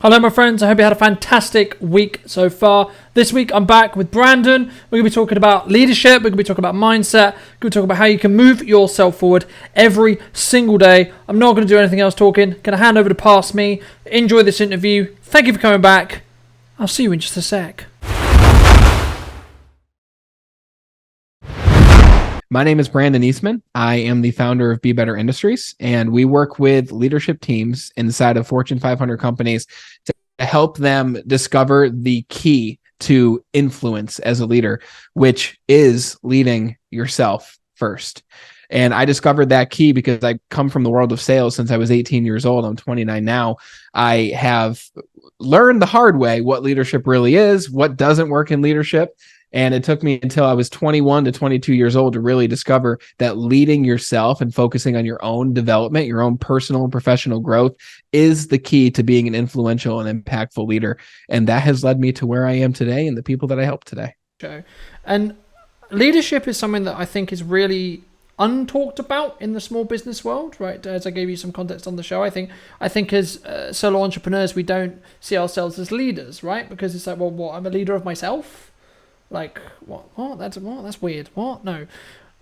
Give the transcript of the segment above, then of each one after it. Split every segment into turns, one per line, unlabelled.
Hello my friends, I hope you had a fantastic week so far. This week I'm back with Brandon. We're going to be talking about leadership, we're going to be talking about mindset, we're going to talk about how you can move yourself forward every single day. I'm not going to do anything else talking, going to hand over to past me. Enjoy this interview, thank you for coming back. I'll see you in just a sec.
My name is Brandon Eastman. I am the founder of Be Better Industries, and we work with leadership teams inside of Fortune 500 companies to help them discover the key to influence as a leader, which is leading yourself first. And I discovered that key because I come from the world of sales since I was 18 years old. I'm 29 now. I have learned the hard way what leadership really is, what doesn't work in leadership. And it took me until I was 21 to 22 years old to really discover that leading yourself and focusing on your own development, your own personal and professional growth is the key to being an influential and impactful leader. And that has led me to where I am today and the people that I help today.
And leadership is something that I think is really untalked about in the small business world, right? As I gave you some context on the show, I think as solo entrepreneurs, we don't see ourselves as leaders, right? Because it's like, well, what? I'm a leader of myself. Like, what? That's weird. What? No.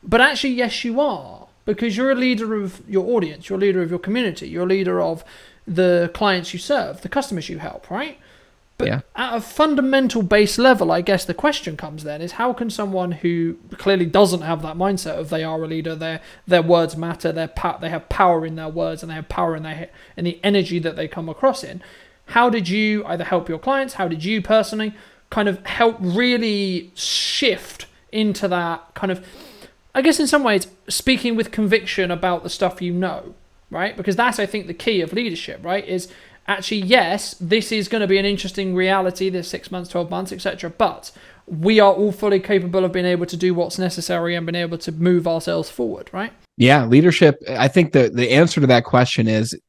But actually, yes, you are. Because you're a leader of your audience. You're a leader of your community. You're a leader of the clients you serve, the customers you help, right? But at a fundamental base level, I guess the question comes then is how can someone who clearly doesn't have that mindset of they are a leader, their words matter, they have power in their words and they have power in the energy that they come across in. How did you either help your clients? How did you personally kind of help really shift into that kind of, I guess in some ways, speaking with conviction about the stuff you know, right? Because that's, I think, the key of leadership, right? Is actually, yes, this is going to be an interesting reality, this 6 months, 12 months, etc. But we are all fully capable of being able to do what's necessary and being able to move ourselves forward, right?
Yeah, leadership, I think the answer to that question is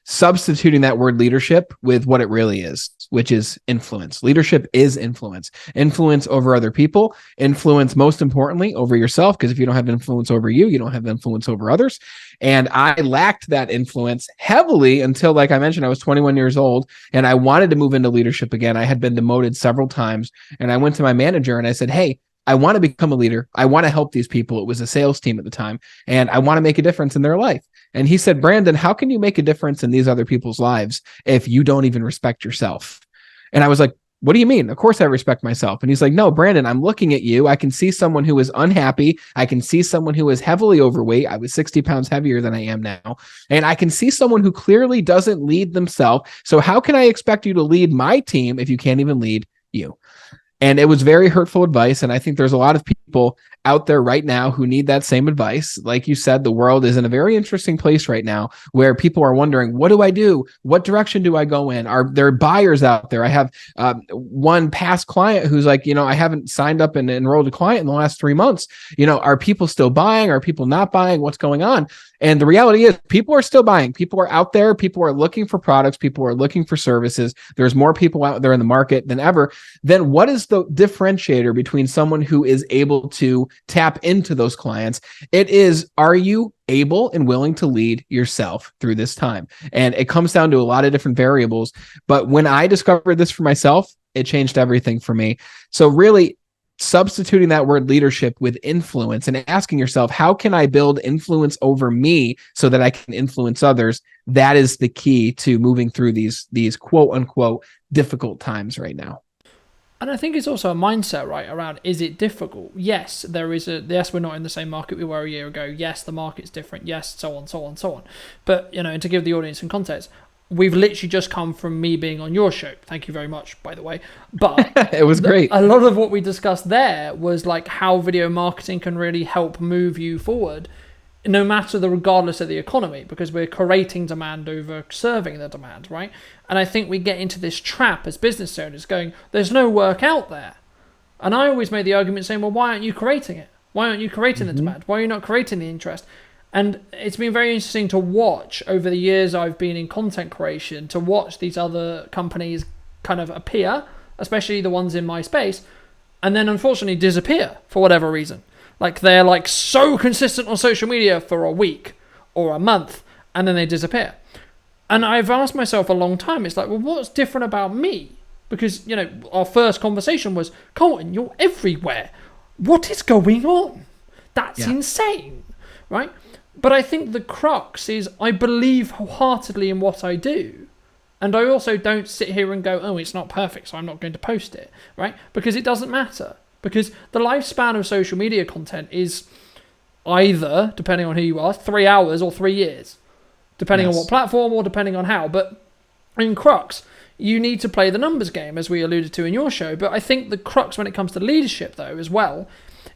substituting that word leadership with what it really is, which is influence. Leadership is influence. Influence over other people, influence most importantly over yourself, because if you don't have influence over you, you don't have influence over others. And I lacked that influence heavily until, like I mentioned, I was 21 years old and I wanted to move into leadership again. I had been demoted several times and I went to my manager and I said, hey, I want to become a leader. I want to help these people. It was a sales team at the time, and I want to make a difference in their life. And he said, Brandon, how can you make a difference in these other people's lives if you don't even respect yourself? And I was like, what do you mean? Of course I respect myself. And he's like, no, Brandon, I'm looking at you. I can see someone who is unhappy. I can see someone who is heavily overweight. I was 60 pounds heavier than I am now. And I can see someone who clearly doesn't lead themselves. So how can I expect you to lead my team if you can't even lead you? And it was very hurtful advice. And I think there's a lot of people out there right now who need that same advice. Like you said, the world is in a very interesting place right now where people are wondering, what do I do? What direction do I go in? Are there buyers out there? I have one past client who's like, I haven't signed up and enrolled a client in the last 3 months. Are people still buying? Are people not buying? What's going on? And the reality is people are still buying. People are out there. People are looking for products. People are looking for services. There's more people out there in the market than ever. Then what is the differentiator between someone who is able to tap into those clients? It is, are you able and willing to lead yourself through this time? And it comes down to a lot of different variables. But when I discovered this for myself, it changed everything for me. So really, substituting that word leadership with influence and asking yourself, how can I build influence over me so that I can influence others? That is the key to moving through these quote unquote difficult times right now.
And I think it's also a mindset, right, around, is it difficult? Yes, yes, we're not in the same market we were a year ago. Yes, the market's different. Yes, so on, so on, so on. But, and to give the audience some context, we've literally just come from me being on your show. Thank you very much, by the way. But
it was great.
A lot of what we discussed there was like how video marketing can really help move you forward, no matter regardless of the economy, because we're creating demand over serving the demand, right? And I think we get into this trap as business owners going, there's no work out there. And I always made the argument saying, well, why aren't you creating it? Why aren't you creating the demand? Why are you not creating the interest? And it's been very interesting to watch over the years I've been in content creation, to watch these other companies kind of appear, especially the ones in my space, and then unfortunately disappear for whatever reason. Like they're like so consistent on social media for a week or a month, and then they disappear. And I've asked myself a long time, it's like, well, what's different about me? Because, our first conversation was, Colton, you're everywhere. What is going on? That's insane, right? But I think the crux is I believe wholeheartedly in what I do. And I also don't sit here and go, oh, it's not perfect, so I'm not going to post it, right? Because it doesn't matter. Because the lifespan of social media content is either, depending on who you are, 3 hours or 3 years. Depending on what platform or depending on how. But in crux, you need to play the numbers game, as we alluded to in your show. But I think the crux when it comes to leadership, though, as well,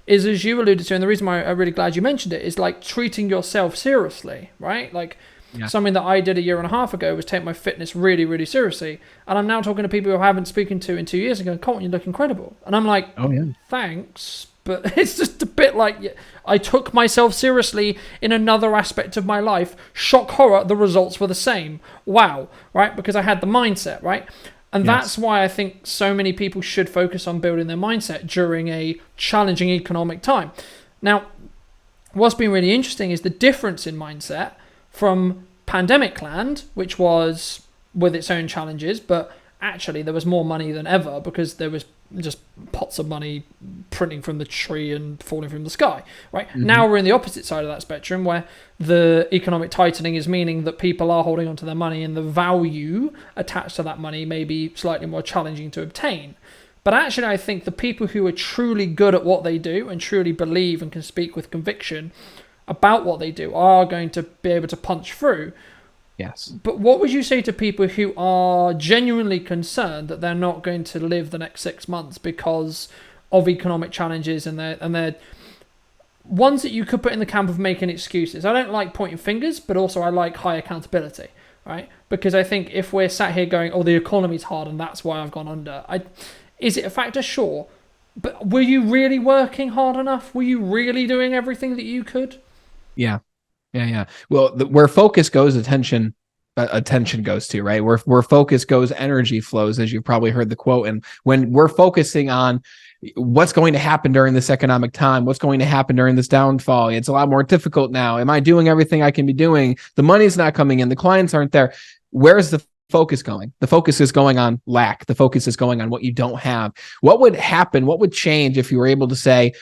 is, as you alluded to, and the reason why I'm really glad you mentioned it, is like treating yourself seriously, right? Like something that I did a year and a half ago was take my fitness really, really seriously. And I'm now talking to people who I haven't spoken to in 2 years and going, Colton, you look incredible. And I'm like, oh yeah, thanks. But it's just a bit like I took myself seriously in another aspect of my life. Shock horror, the results were the same. Wow, right? Because I had the mindset, right? And that's why I think so many people should focus on building their mindset during a challenging economic time. Now, what's been really interesting is the difference in mindset from pandemic land, which was with its own challenges, but actually there was more money than ever because there was just pots of money printing from the tree and falling from the sky, right? Mm-hmm. Now we're in the opposite side of that spectrum where the economic tightening is meaning that people are holding onto their money and the value attached to that money may be slightly more challenging to obtain. But actually, I think the people who are truly good at what they do and truly believe and can speak with conviction about what they do are going to be able to punch through.
Yes.
But what would you say to people who are genuinely concerned that they're not going to live the next 6 months because of economic challenges and they're ones that you could put in the camp of making excuses? I don't like pointing fingers, but also I like high accountability, right? Because I think if we're sat here going, oh, the economy's hard and that's why I've gone under, is it a factor? Sure. But were you really working hard enough? Were you really doing everything that you could?
Yeah. Well, where focus goes, attention goes to, right? Where focus goes, energy flows, as you've probably heard the quote. And when we're focusing on what's going to happen during this economic time, what's going to happen during this downfall, it's a lot more difficult now. Am I doing everything I can be doing? The money's not coming in. The clients aren't there. Where's the focus going? The focus is going on lack. The focus is going on what you don't have. What would happen? What would change if you were able to say,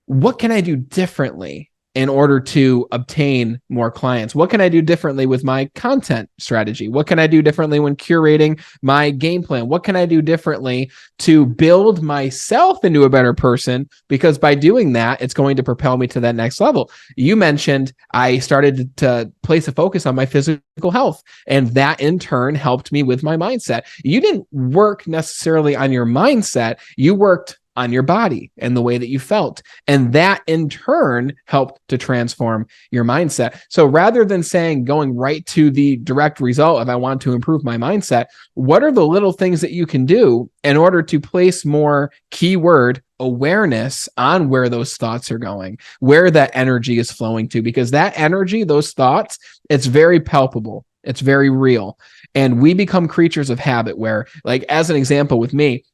what can I do differently in order to obtain more clients? What can I do differently with my content strategy? What can I do differently when curating my game plan? What can I do differently to build myself into a better person? Because by doing that, it's going to propel me to that next level. You mentioned I started to place a focus on my physical health, and that in turn helped me with my mindset. You didn't work necessarily on your mindset. You worked on your body and the way that you felt. And that in turn helped to transform your mindset. So rather than going right to the direct result of I want to improve my mindset, what are the little things that you can do in order to place more keyword awareness on where those thoughts are going, where that energy is flowing to? Because that energy, those thoughts, it's very palpable. It's very real. And we become creatures of habit where, like, as an example with me,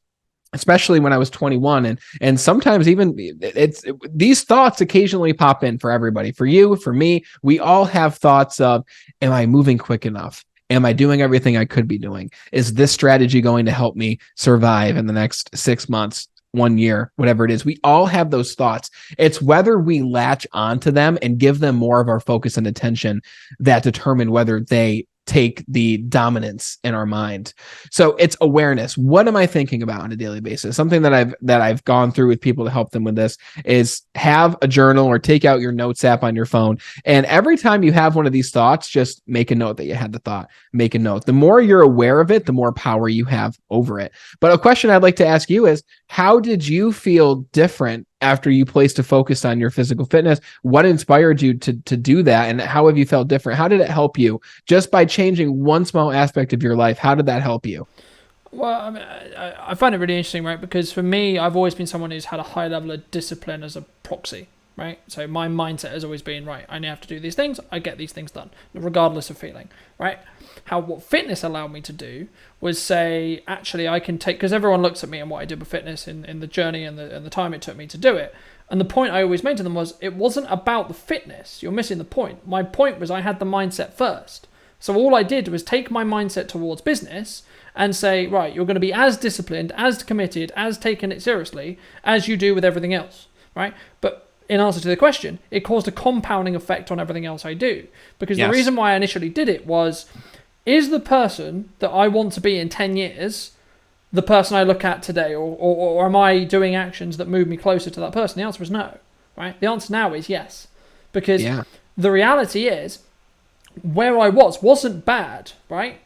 especially when I was 21. And sometimes even these thoughts occasionally pop in for everybody, for you, for me. We all have thoughts of, am I moving quick enough? Am I doing everything I could be doing? Is this strategy going to help me survive in the next 6 months, 1 year, whatever it is? We all have those thoughts. It's whether we latch onto them and give them more of our focus and attention that determine whether they take the dominance in our mind. So it's awareness. What am I thinking about on a daily basis? Something that I've gone through with people to help them with this is have a journal or take out your notes app on your phone. And every time you have one of these thoughts, just make a note that you had the thought. Make a note. The more you're aware of it, the more power you have over it. But a question I'd like to ask you is, how did you feel different after you placed a focus on your physical fitness? What inspired you to do that? And how have you felt different? How did it help you just by changing one small aspect of your life? How did that help you?
Well, I mean, I find it really interesting, right? Because for me, I've always been someone who's had a high level of discipline as a proxy, right? So my mindset has always been, right, I now have to do these things, I get these things done, regardless of feeling, right? What fitness allowed me to do was say, actually, I can take, because everyone looks at me and what I did with fitness in the journey and the time it took me to do it. And the point I always made to them was, it wasn't about the fitness. You're missing the point. My point was I had the mindset first. So all I did was take my mindset towards business and say, right, you're going to be as disciplined, as committed, as taking it seriously as you do with everything else, right? But in answer to the question, it caused a compounding effect on everything else I do. Because the reason why I initially did it was, is the person that I want to be in 10 years the person I look at today? Or am I doing actions that move me closer to that person? The answer is no, right? The answer now is yes. Because the reality is, where I wasn't bad, right?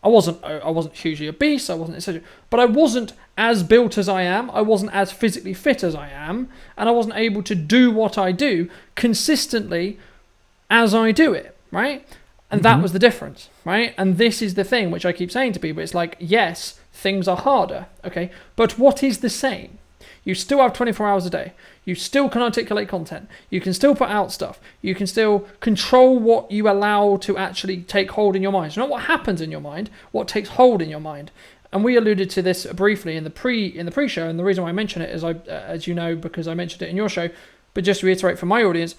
I wasn't hugely obese, I wasn't etc. But I wasn't as built as I am, I wasn't as physically fit as I am, and I wasn't able to do what I do consistently as I do it, right? And that was the difference, right? And this is the thing which I keep saying to people. It's like, yes, things are harder, okay? But what is the same? You still have 24 hours a day. You still can articulate content. You can still put out stuff. You can still control what you allow to actually take hold in your mind. It's not what happens in your mind, what takes hold in your mind. And we alluded to this briefly in the pre-show, and the reason why I mention it is, as you know, because I mentioned it in your show, but just to reiterate for my audience,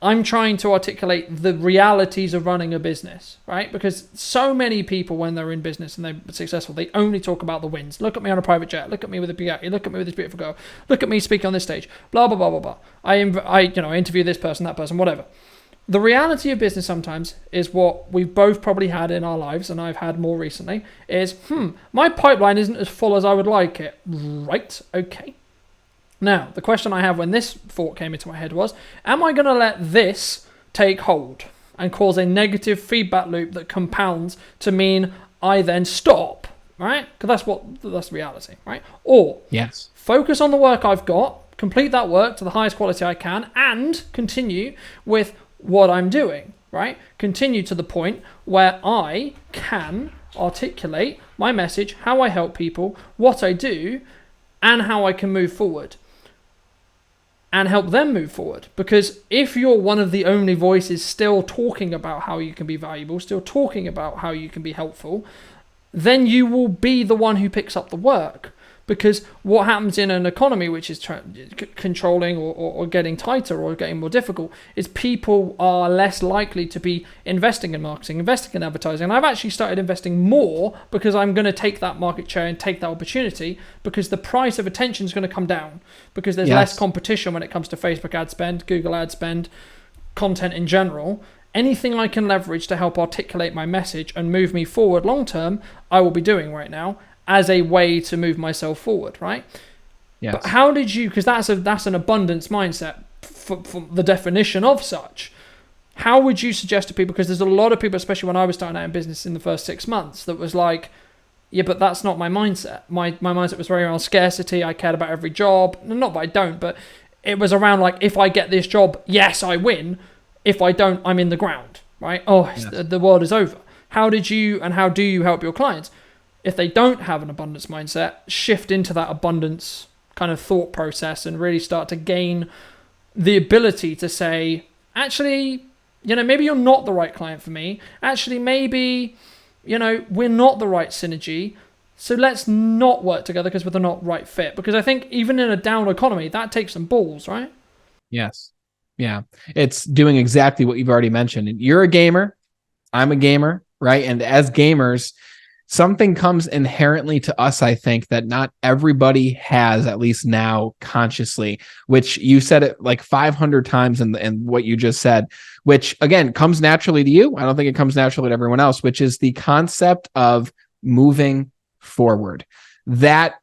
I'm trying to articulate the realities of running a business, right? Because so many people, when they're in business and they're successful, they only talk about the wins. Look at me on a private jet. Look at me with a Bugatti. Look at me with this beautiful girl. Look at me speaking on this stage. Blah, blah, blah, blah, blah. I interview this person, that person, whatever. The reality of business sometimes is what we've both probably had in our lives, and I've had more recently, is, my pipeline isn't as full as I would like it. Right, okay. Now, the question I have when this thought came into my head was, am I going to let this take hold and cause a negative feedback loop that compounds to mean I then stop, right? Because that's reality, right? Or focus on the work I've got, complete that work to the highest quality I can, and continue with what I'm doing, right? Continue to the point where I can articulate my message, how I help people, what I do, and how I can move forward. And help them move forward. Because if you're one of the only voices still talking about how you can be valuable, still talking about how you can be helpful, then you will be the one who picks up the work. Because what happens in an economy which is controlling or getting tighter or getting more difficult is people are less likely to be investing in marketing, investing in advertising. And I've actually started investing more because I'm going to take that market share and take that opportunity, because the price of attention is going to come down because there's less competition when it comes to Facebook ad spend, Google ad spend, content in general. Anything I can leverage to help articulate my message and move me forward long term, I will be doing right now, as a way to move myself forward, right? Yes. But how did you, because that's an abundance mindset for the definition of such. How would you suggest to people, because there's a lot of people, especially when I was starting out in business in the first 6 months, that was like, yeah, but that's not my mindset. My mindset was very around scarcity. I cared about every job. Not that I don't, but it was around like, if I get this job, yes, I win. If I don't, I'm in the ground, right? The world is over. How do you help your clients, if they don't have an abundance mindset, shift into that abundance kind of thought process and really start to gain the ability to say, actually, maybe you're not the right client for me. Actually, maybe, we're not the right synergy. So let's not work together because we're the not right fit. Because I think even in a down economy, that takes some balls, right?
Yes. Yeah. It's doing exactly what you've already mentioned. You're a gamer. I'm a gamer, right? And as gamers, something comes inherently to us, I think, that not everybody has, at least now consciously, which you said it like 500 times in what you just said, which again comes naturally to you. I don't think it comes naturally to everyone else, which is the concept of moving forward. That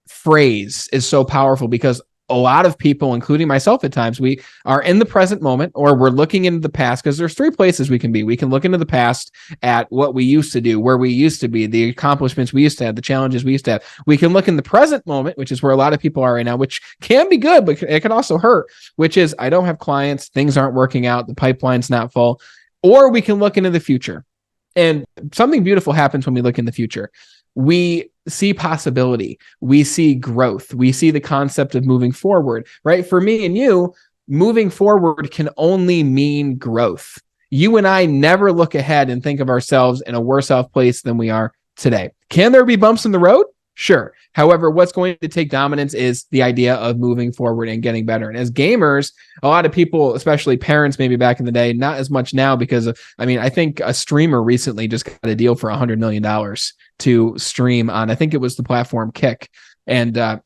phrase is so powerful because a lot of people, including myself at times, we are in the present moment, or we're looking into the past, because there's 3 places we can be. We can look into the past at what we used to do, where we used to be, the accomplishments we used to have, the challenges we used to have. We can look in the present moment, which is where a lot of people are right now, which can be good, but it can also hurt, which is, I don't have clients, things aren't working out, the pipeline's not full. Or we can look into the future. And something beautiful happens when we look in the future. We see possibility. We see growth. We see the concept of moving forward, right? For me and you, moving forward can only mean growth. You and I never look ahead and think of ourselves in a worse off place than we are today. Can there be bumps in the road? Sure. However, what's going to take dominance is the idea of moving forward and getting better. And as gamers, a lot of people, especially parents, maybe back in the day, not as much now because of, I mean, I think a streamer recently just got a deal for $100 million to stream on, I think it was the platform Kick. And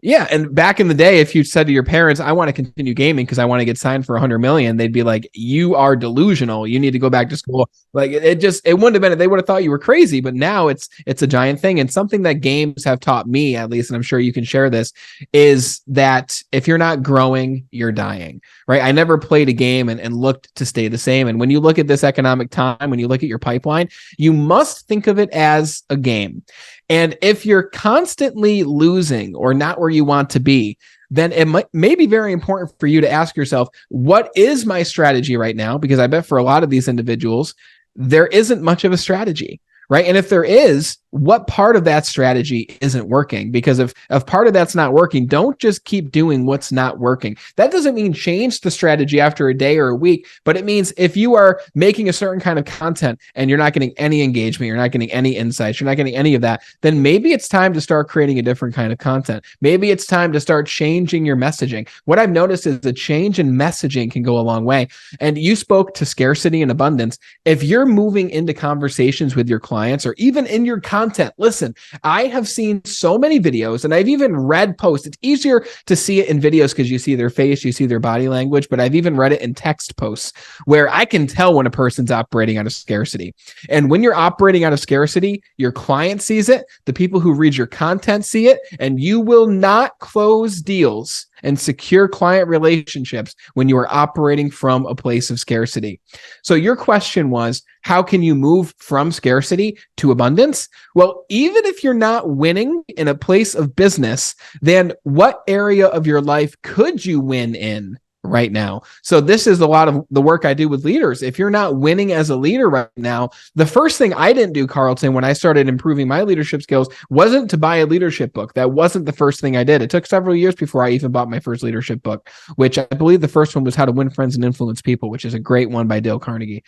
yeah, and back in the day, if you said to your parents, "I want to continue gaming because I want to get signed for 100 million," they'd be like, "You are delusional. You need to go back to school." Like it wouldn't have been. They would have thought you were crazy. But now it's a giant thing, and something that games have taught me, at least, and I'm sure you can share this, is that if you're not growing, you're dying. Right? I never played a game and looked to stay the same. And when you look at this economic time, when you look at your pipeline, you must think of it as a game. And if you're constantly losing or not where you want to be, then it may be very important for you to ask yourself, what is my strategy right now? Because I bet for a lot of these individuals, there isn't much of a strategy, right? And if there is, what part of that strategy isn't working? Because if part of that's not working, don't just keep doing what's not working. That doesn't mean change the strategy after a day or a week, but it means if you are making a certain kind of content and you're not getting any engagement, you're not getting any insights, you're not getting any of that, then maybe it's time to start creating a different kind of content. Maybe it's time to start changing your messaging. What I've noticed is a change in messaging can go a long way. And you spoke to scarcity and abundance. If you're moving into conversations with your clients or even in your content, listen, I have seen so many videos and I've even read posts. It's easier to see it in videos because you see their face, you see their body language, but I've even read it in text posts where I can tell when a person's operating out of scarcity. And when you're operating out of scarcity, your client sees it, the people who read your content see it, and you will not close deals and secure client relationships when you are operating from a place of scarcity. So your question was, how can you move from scarcity to abundance? Well, even if you're not winning in a place of business, then what area of your life could you win in right now? So this is a lot of the work I do with leaders. If you're not winning as a leader right now, the first thing I didn't do, Carlton, when I started improving my leadership skills wasn't to buy a leadership book. That wasn't the first thing I did. It took several years before I even bought my first leadership book, which I believe the first one was How to Win Friends and Influence People, which is a great one by Dale Carnegie.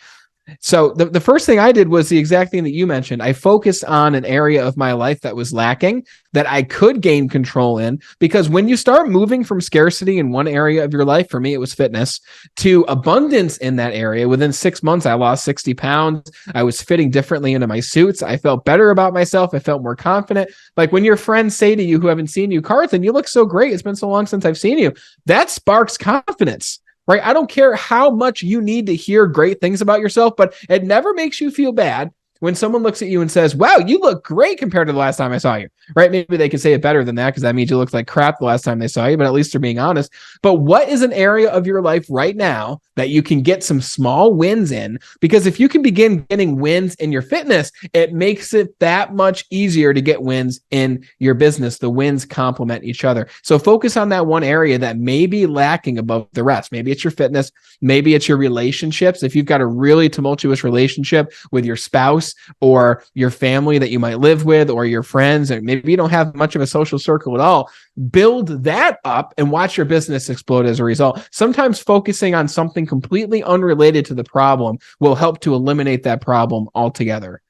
So the first thing I did was the exact thing that you mentioned. I focused on an area of my life that was lacking that I could gain control in, because when you start moving from scarcity in one area of your life, for me, it was fitness, to abundance in that area, within 6 months, I lost 60 pounds. I was fitting differently into my suits. I felt better about myself. I felt more confident. Like when your friends say to you who haven't seen you, Carlton, you look so great. It's been so long since I've seen you. That sparks confidence. Right? I don't care how much you need to hear great things about yourself, but it never makes you feel bad when someone looks at you and says, "Wow, you look great compared to the last time I saw you." Right? Maybe they could say it better than that because that means you looked like crap the last time they saw you, but at least they're being honest. But what is an area of your life right now that you can get some small wins in? Because if you can begin getting wins in your fitness, it makes it that much easier to get wins in your business. The wins complement each other. So focus on that one area that may be lacking above the rest. Maybe it's your fitness. Maybe it's your relationships. If you've got a really tumultuous relationship with your spouse or your family that you might live with, or your friends, and maybe you don't have much of a social circle at all, build that up and watch your business explode as a result. Sometimes focusing on something completely unrelated to the problem will help to eliminate that problem altogether.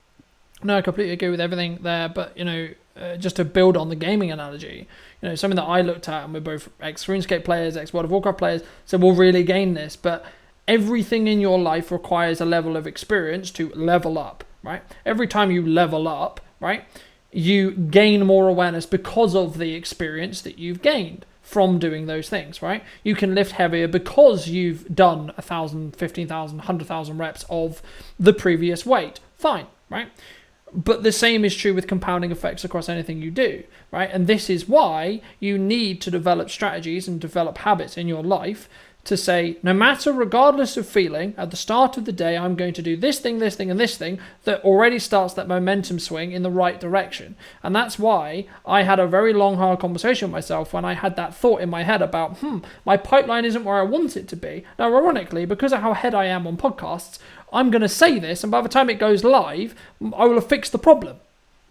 No, I completely agree with everything there. But, just to build on the gaming analogy, something that I looked at, and we're both ex-RuneScape players, ex-World of Warcraft players, so we'll really gain this. But everything in your life requires a level of experience to level up, right? Every time you level up, right, you gain more awareness because of the experience that you've gained from doing those things, right? You can lift heavier because you've done 1,000, 15,000, 100,000 reps of the previous weight. Fine, right? But the same is true with compounding effects across anything you do, right? And this is why you need to develop strategies and develop habits in your life to say, no matter, regardless of feeling, at the start of the day, I'm going to do this thing, and this thing, that already starts that momentum swing in the right direction. And that's why I had a very long, hard conversation with myself when I had that thought in my head about, my pipeline isn't where I want it to be. Now, ironically, because of how ahead I am on podcasts, I'm going to say this, and by the time it goes live, I will have fixed the problem,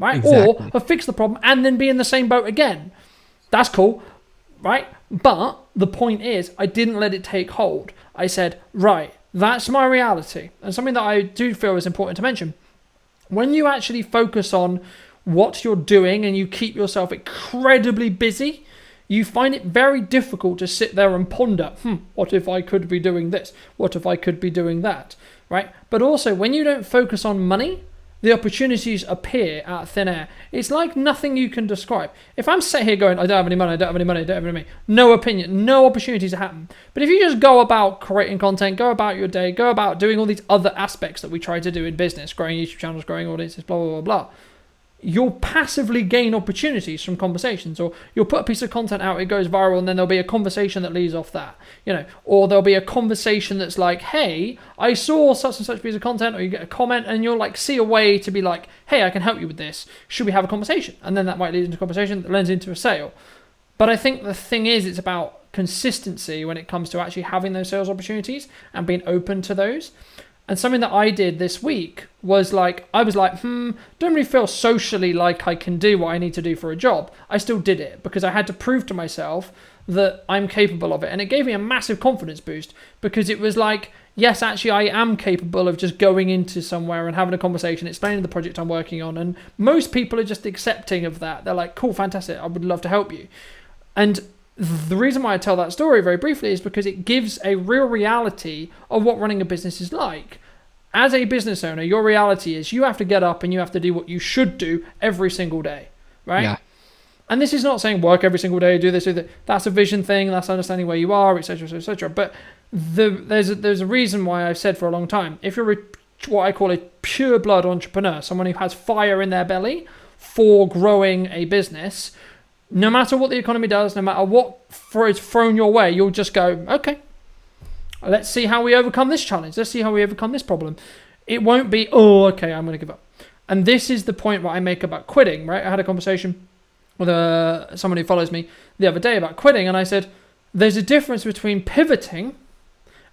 right?
Exactly.
Or have fixed the problem and then be in the same boat again. That's cool, right? But the point is, I didn't let it take hold. I said, right, that's my reality. And something that I do feel is important to mention, when you actually focus on what you're doing and you keep yourself incredibly busy, you find it very difficult to sit there and ponder, what if I could be doing this? What if I could be doing that? Right? But also, when you don't focus on money, the opportunities appear out of thin air. It's like nothing you can describe. If I'm sat here going, I don't have any money, I don't have any money, I don't have any money, no opinion, no opportunities to happen. But if you just go about creating content, go about your day, go about doing all these other aspects that we try to do in business, growing YouTube channels, growing audiences, blah, blah, blah, blah, you'll passively gain opportunities from conversations, or you'll put a piece of content out, it goes viral, and then there'll be a conversation that leads off that, or there'll be a conversation that's like, hey, I saw such and such piece of content, or you get a comment and you'll like see a way to be like, hey, I can help you with this, should we have a conversation? And then that might lead into a conversation that lends into a sale. But I think the thing is, it's about consistency when it comes to actually having those sales opportunities and being open to those. And something that I did this week was like, I was like, don't really feel socially like I can do what I need to do for a job. I still did it because I had to prove to myself that I'm capable of it. And it gave me a massive confidence boost because it was like, yes, actually I am capable of just going into somewhere and having a conversation, explaining the project I'm working on. And most people are just accepting of that. They're like, cool, fantastic, I would love to help you. And the reason why I tell that story very briefly is because it gives a real reality of what running a business is like. As a business owner, your reality is you have to get up and you have to do what you should do every single day, right?
Yeah.
And this is not saying work every single day, do this, do that. That's a vision thing, that's understanding where you are, etc., etc. But there's a reason why I've said for a long time, if you're what I call a pure blood entrepreneur, someone who has fire in their belly for growing a business, no matter what the economy does, no matter what is thrown your way, you'll just go, okay, let's see how we overcome this challenge. Let's see how we overcome this problem. It won't be, oh, okay, I'm going to give up. And this is the point what I make about quitting, right? I had a conversation with someone who follows me the other day about quitting, and I said, there's a difference between pivoting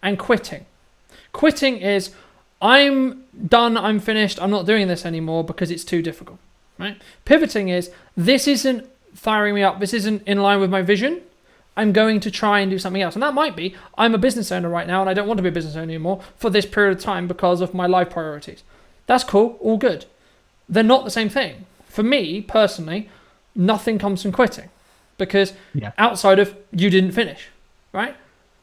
and quitting. Quitting is, I'm done, I'm finished, I'm not doing this anymore because it's too difficult, right? Pivoting is, this isn't firing me up, this isn't in line with my vision, I'm going to try and do something else. And that might be, I'm a business owner right now and I don't want to be a business owner anymore for this period of time because of my life priorities. That's cool, all good. They're not the same thing. For me, personally, nothing comes from quitting because outside of you didn't finish, right?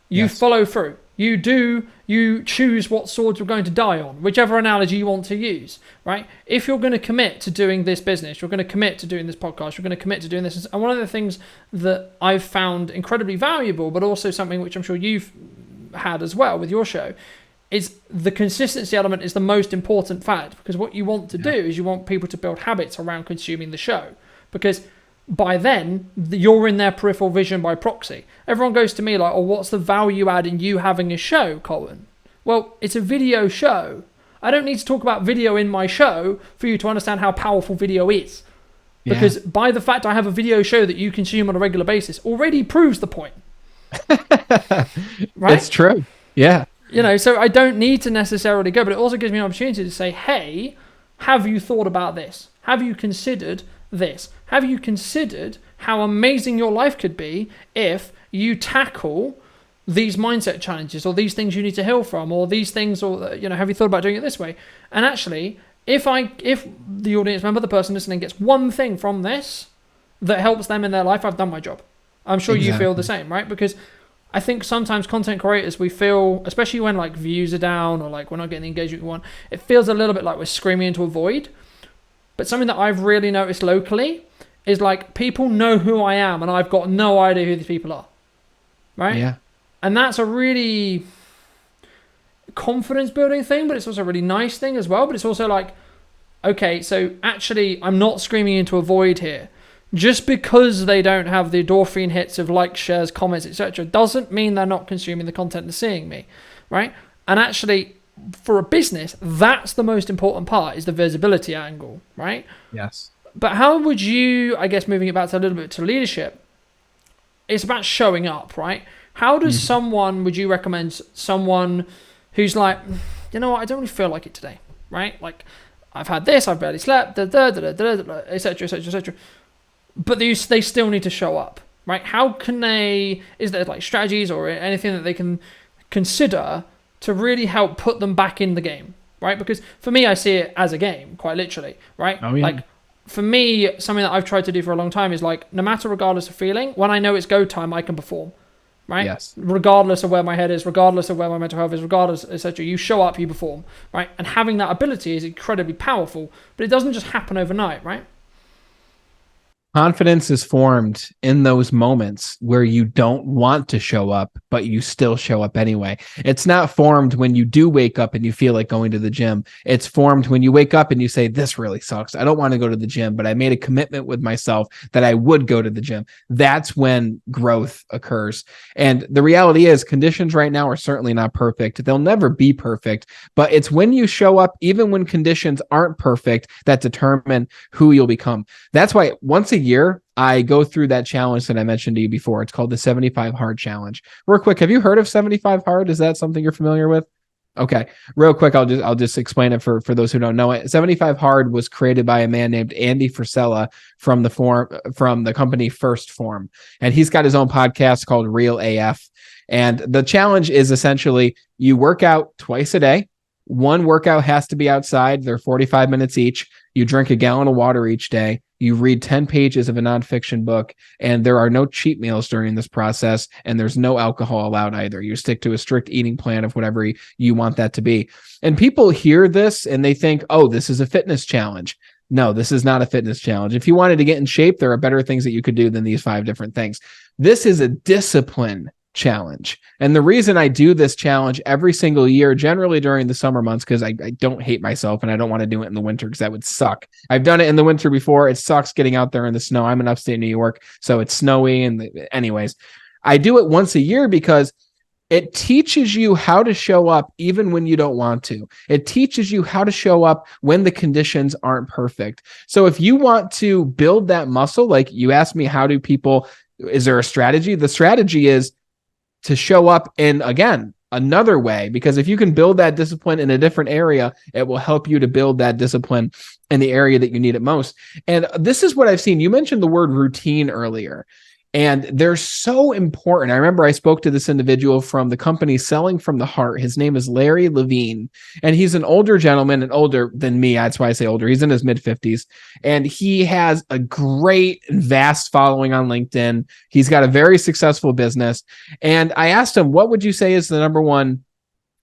You follow through. You choose what swords you're going to die on, whichever analogy you want to use, right? If you're going to commit to doing this business, you're going to commit to doing this podcast, you're going to commit to doing this. And one of the things that I've found incredibly valuable, but also something which I'm sure you've had as well with your show, is the consistency element is the most important fact, because what you want to do is you want people to build habits around consuming the show, because by then, you're in their peripheral vision by proxy. Everyone goes to me like, oh, what's the value add in you having a show, Colin? Well, it's a video show. I don't need to talk about video in my show for you to understand how powerful video is. Because by the fact I have a video show that you consume on a regular basis already proves the point. Right?
It's true. Yeah.
So I don't need to necessarily go, but it also gives me an opportunity to say, hey, have you thought about this? Have you considered this? Have you considered how amazing your life could be if you tackle these mindset challenges, or these things you need to heal from, or these things, or have you thought about doing it this way? And actually, if the audience member, the person listening, gets one thing from this that helps them in their life, I've done my job. I'm sure you feel the same, right? Because I think sometimes content creators, we feel, especially when like views are down or like we're not getting the engagement we want, it feels a little bit like we're screaming into a void. But something that I've really noticed locally is like people know who I am and I've got no idea who these people are. Right?
Yeah.
And that's a really confidence building thing, but it's also a really nice thing as well. But it's also like, okay, so actually I'm not screaming into a void here. Just because they don't have the endorphin hits of likes, shares, comments, etc., doesn't mean they're not consuming the content and seeing me. Right? And actually, for a business, that's the most important part, is the visibility angle, right?
Yes.
But how would you, I guess, moving it back to a little bit to leadership, it's about showing up, right? How does would you recommend someone who's like, you know what, I don't really feel like it today, right? Like, I've had this, I've barely slept, etc., etc., etc. But they still need to show up, right? How can is there like strategies or anything that they can consider to really help put them back in the game, right? Because for me, I see it as a game, quite literally, right?
Oh, yeah.
Like, for me, something that I've tried to do for a long time is like, no matter regardless of feeling, when I know it's go time, I can perform. Right?
Yes.
Regardless of where my head is, regardless of where my mental health is, regardless, etc. You show up, you perform, right? And having that ability is incredibly powerful, but it doesn't just happen overnight, right?
Confidence is formed in those moments where you don't want to show up, but you still show up anyway. It's not formed when you do wake up and you feel like going to the gym. It's formed when you wake up and you say, this really sucks. I don't want to go to the gym, but I made a commitment with myself that I would go to the gym. That's when growth occurs. And the reality is conditions right now are certainly not perfect. They'll never be perfect, but it's when you show up, even when conditions aren't perfect, that determine who you'll become. That's why once a year, I go through that challenge that I mentioned to you before. It's called the 75 Hard Challenge. Real quick, have you heard of 75 Hard? Is that something you're familiar with? Okay, real quick, I'll just explain it for those who don't know it. 75 Hard was created by a man named Andy Frisella from the company First Form, and he's got his own podcast called Real AF. And the challenge is essentially you work out twice a day. One workout has to be outside. They're 45 minutes each. You drink a gallon of water each day. You read 10 pages of a nonfiction book, and there are no cheat meals during this process, and there's no alcohol allowed either. You stick to a strict eating plan of whatever you want that to be. And people hear this and they think, oh, this is a fitness challenge. No, this is not a fitness challenge. If you wanted to get in shape, there are better things that you could do than these 5 different things. This is a discipline challenge. And the reason I do this challenge every single year, generally during the summer months, because I don't hate myself and I don't want to do it in the winter because that would suck. I've done it in the winter before. It sucks getting out there in the snow. I'm in upstate New York, so it's snowy. And anyways, I do it once a year because it teaches you how to show up even when you don't want to. It teaches you how to show up when the conditions aren't perfect. So if you want to build that muscle, like you asked me, how do people, is there a strategy? The strategy is to show up in, again, another way, because if you can build that discipline in a different area, it will help you to build that discipline in the area that you need it most. And this is what I've seen. You mentioned the word routine earlier, and they're so important. I remember I spoke to this individual from the company Selling from the Heart. His name is Larry Levine, and he's an older gentleman, and older than me. That's why I say older. He's in his mid-50s, and he has a great, vast following on LinkedIn. He's got a very successful business. And I asked him, what would you say is the number one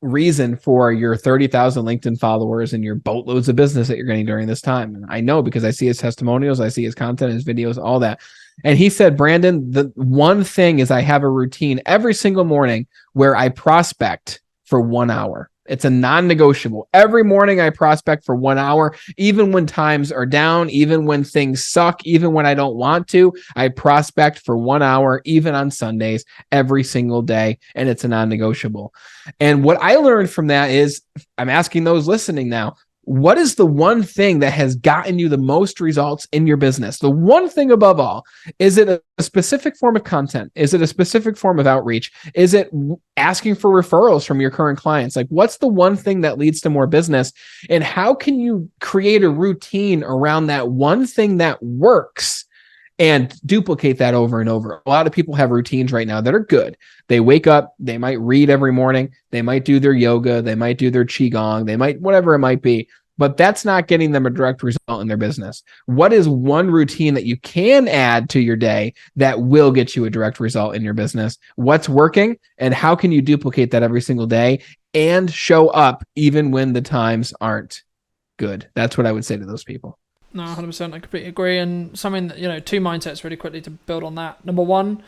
reason for your 30,000 LinkedIn followers and your boatloads of business that you're getting during this time? And I know because I see his testimonials, I see his content, his videos, all that. And he said, Brandon, the one thing is I have a routine every single morning where I prospect for 1 hour. It's a non-negotiable. Every morning I prospect for 1 hour, even when times are down, even when things suck, even when I don't want to, I prospect for 1 hour, even on Sundays, every single day. And it's a non-negotiable. And what I learned from that is, I'm asking those listening now, what is the one thing that has gotten you the most results in your business? The one thing above all, is it a specific form of content? Is it a specific form of outreach? Is it asking for referrals from your current clients? Like, what's the one thing that leads to more business? And how can you create a routine around that one thing that works and duplicate that over and over? A lot of people have routines right now that are good. They wake up, they might read every morning, they might do their yoga, they might do their qigong, they might, whatever it might be, but that's not getting them a direct result in their business. What is one routine that you can add to your day that will get you a direct result in your business? What's working, and how can you duplicate that every single day and show up even when the times aren't good? That's what I would say to those people.
No, 100%. I completely agree. And something that, 2 mindsets really quickly to build on that. Number one,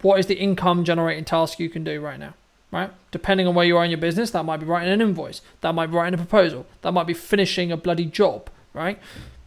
what is the income generating task you can do right now, right? Depending on where you are in your business, that might be writing an invoice. That might be writing a proposal. That might be finishing a bloody job, right?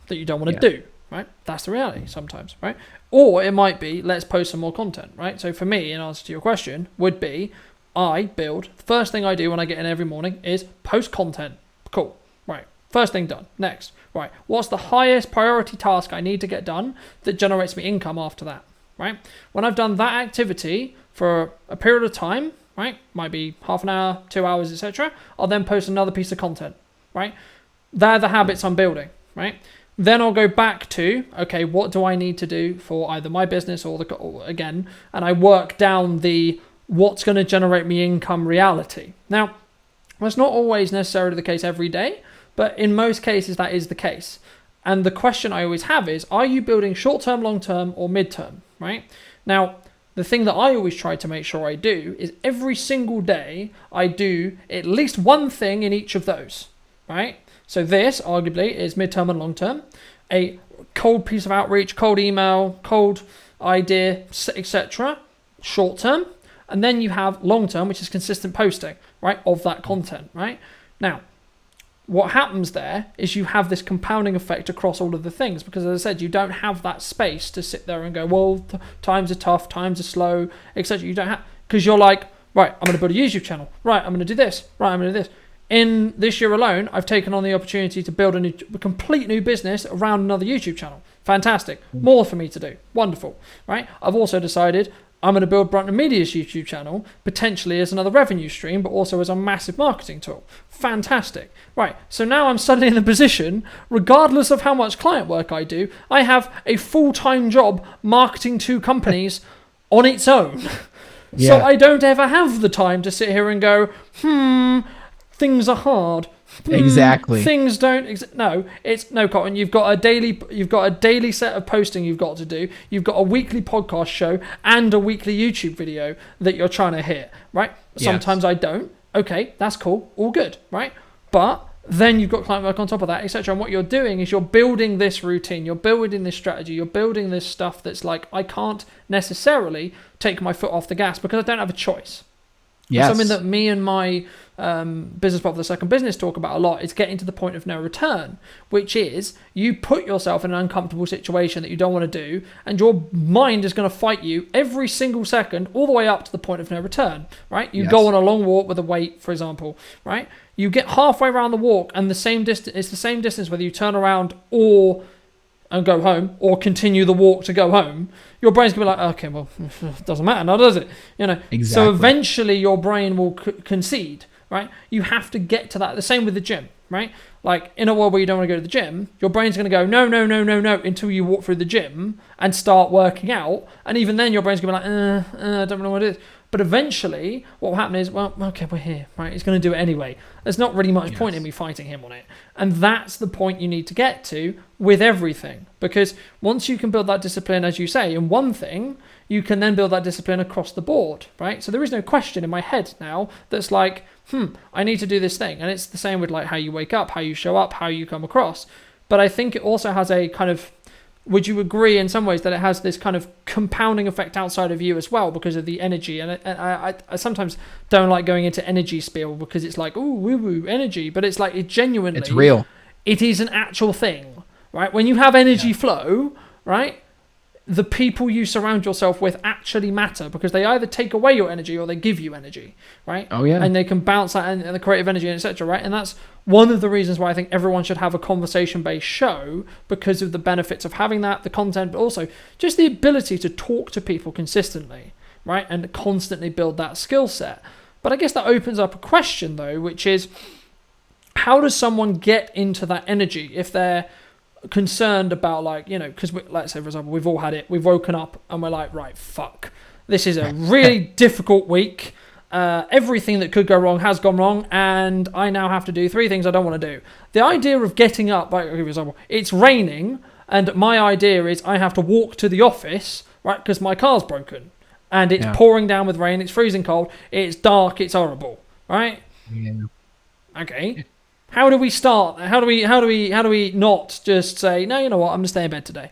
That you don't want to do, right? That's the reality sometimes, right? Or it might be, let's post some more content, right? So for me, in answer to your question, would be, the first thing I do when I get in every morning is post content. Cool, right? First thing done. Next, right? What's the highest priority task I need to get done that generates me income after that, right? When I've done that activity for a period of time, right? Might be half an hour, 2 hours, etc. I'll then post another piece of content, right? They're the habits I'm building, right? Then I'll go back to, okay, what do I need to do for either my business or and I work down the what's going to generate me income reality. Now, that's not always necessarily the case every day, but in most cases, that is the case. And the question I always have is, are you building short-term, long-term, or mid-term, right? Now, the thing that I always try to make sure I do is every single day I do at least one thing in each of those, right? So this, arguably, is mid-term and long-term. A cold piece of outreach, cold email, cold idea, etc. Short-term. And then you have long-term, which is consistent posting, right, of that content, right? Now, what happens there is you have this compounding effect across all of the things, because as I said, you don't have that space to sit there and go, well, times are tough, times are slow, etc. You don't have, because you're like, right, I'm going to build a YouTube channel. Right, I'm going to do this. Right, I'm going to do this. In this year alone, I've taken on the opportunity to build a complete new business around another YouTube channel. Fantastic. More for me to do. Wonderful. Right? I've also decided I'm going to build Brandon Media's YouTube channel, potentially as another revenue stream, but also as a massive marketing tool. Fantastic. Right, so now I'm suddenly in the position, regardless of how much client work I do, I have a full-time job marketing 2 companies on its own. Yeah. So I don't ever have the time to sit here and go, things are hard.
Exactly.
Things don't no, it's no, Cotton. You've got a daily set of posting you've got to do. You've got a weekly podcast show and a weekly YouTube video that you're trying to hit, right? Yes. Sometimes I don't. Okay, that's cool. All good, right? But then you've got client work on top of that, etc. And what you're doing is you're building this routine, you're building this strategy, you're building this stuff that's like, I can't necessarily take my foot off the gas because I don't have a choice. Yes. Something that me and my business part of the second business talk about a lot is getting to the point of no return, which is you put yourself in an uncomfortable situation that you don't want to do, and your mind is going to fight you every single second all the way up to the point of no return, right? You go on a long walk with a weight, for example, right? You get halfway around the walk and it's the same distance whether you turn around and go home or continue the walk to go home. Your brain's going to be like, okay, well, it doesn't matter now, does it? Exactly. So eventually your brain will concede, right? You have to get to that. The same with the gym, right? Like in a world where you don't want to go to the gym, your brain's going to go, no, until you walk through the gym and start working out. And even then your brain's going to be like, I don't know what it is. But eventually what will happen is, well, okay, we're here, right? He's going to do it anyway. There's not really much point in me fighting him on it. And that's the point you need to get to with everything. Because once you can build that discipline, as you say, in one thing, you can then build that discipline across the board, right? So there is no question in my head now that's like, I need to do this thing. And it's the same with like how you wake up, how you show up, how you come across. But I think it also has a kind of, would you agree in some ways that it has this kind of compounding effect outside of you as well because of the energy? And I sometimes don't like going into energy spiel because it's like, ooh, woo-woo, energy. But it's like, it's
real.
It is an actual thing, right? When you have energy flow, right? The people you surround yourself with actually matter because they either take away your energy or they give you energy, right?
Oh, yeah.
And they can bounce that and the creative energy, etc., right? And that's one of the reasons why I think everyone should have a conversation-based show because of the benefits of having that, the content, but also just the ability to talk to people consistently, right? And constantly build that skill set. But I guess that opens up a question, though, which is how does someone get into that energy if they're concerned about, like, because let's say, for example, we've all had it. We've woken up and we're like, right, fuck. This is a really difficult week. Everything that could go wrong has gone wrong, and I now have to do 3 things I don't want to do. The idea of getting up, like, for example, it's raining, and my idea is I have to walk to the office, right, because my car's broken, and it's pouring down with rain, it's freezing cold, it's dark, it's horrible, right?
Yeah.
Okay. How do we start? How do we not just say, no, you know what, I'm gonna stay in bed today?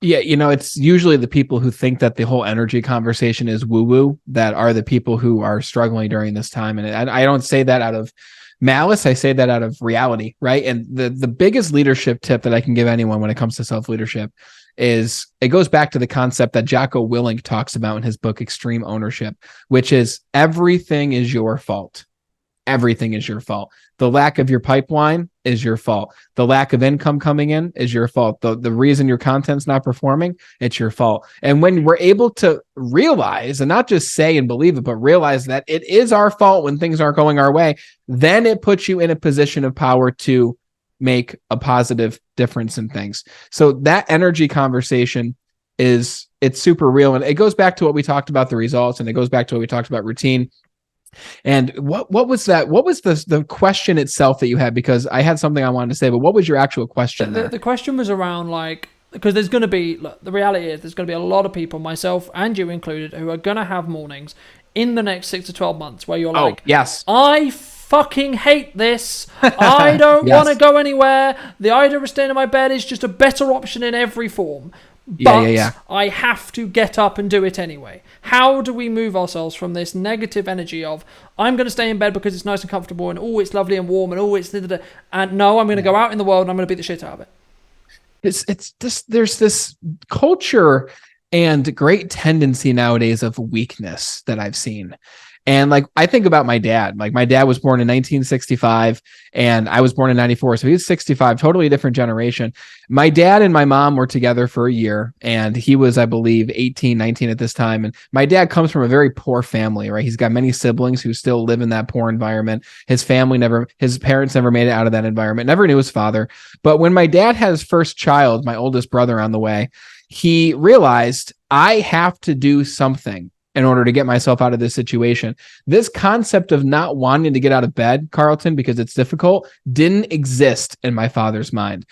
Yeah, it's usually the people who think that the whole energy conversation is woo-woo that are the people who are struggling during this time. And I don't say that out of malice. I say that out of reality, right? And the biggest leadership tip that I can give anyone when it comes to self-leadership is it goes back to the concept that Jocko Willink talks about in his book, Extreme Ownership, which is everything is your fault. Everything is your fault. The lack of your pipeline is your fault. The lack of income coming in is your fault. The reason your content's not performing, it's your fault. And when we're able to realize, and not just say and believe it, but realize that it is our fault when things aren't going our way, then it puts you in a position of power to make a positive difference in things. So that energy conversation it's super real. And it goes back to what we talked about, the results, and it goes back to what we talked about routine. And what was that? What was the question itself that you had? Because I had something I wanted to say, but what was your actual question there?
The question was around like, because there's going to be, look, the reality is there's going to be a lot of people, myself and you included, who are going to have mornings in the next 6 to 12 months where you're like,
yes,
I fucking hate this. I don't
yes.
want to go anywhere. The idea of staying in my bed is just a better option in every form. But I have to get up and do it anyway. How do we move ourselves from this negative energy of, I'm going to stay in bed because it's nice and comfortable and, oh, it's lovely and warm and, oh, it's... And no, I'm going to go out in the world and I'm going to beat the shit out of it.
It's this, there's this culture and great tendency nowadays of weakness that I've seen. And like, I think about my dad. Like, my dad was born in 1965 and I was born in 94. So he was 65, totally different generation. My dad and my mom were together for a year and he was, I believe, 18, 19 at this time. And my dad comes from a very poor family, right? He's got many siblings who still live in that poor environment. His parents never made it out of that environment, never knew his father. But when my dad had his first child, my oldest brother on the way, he realized, I have to do something in order to get myself out of this situation. This concept of not wanting to get out of bed, Carlton, because it's difficult, didn't exist in my father's mind.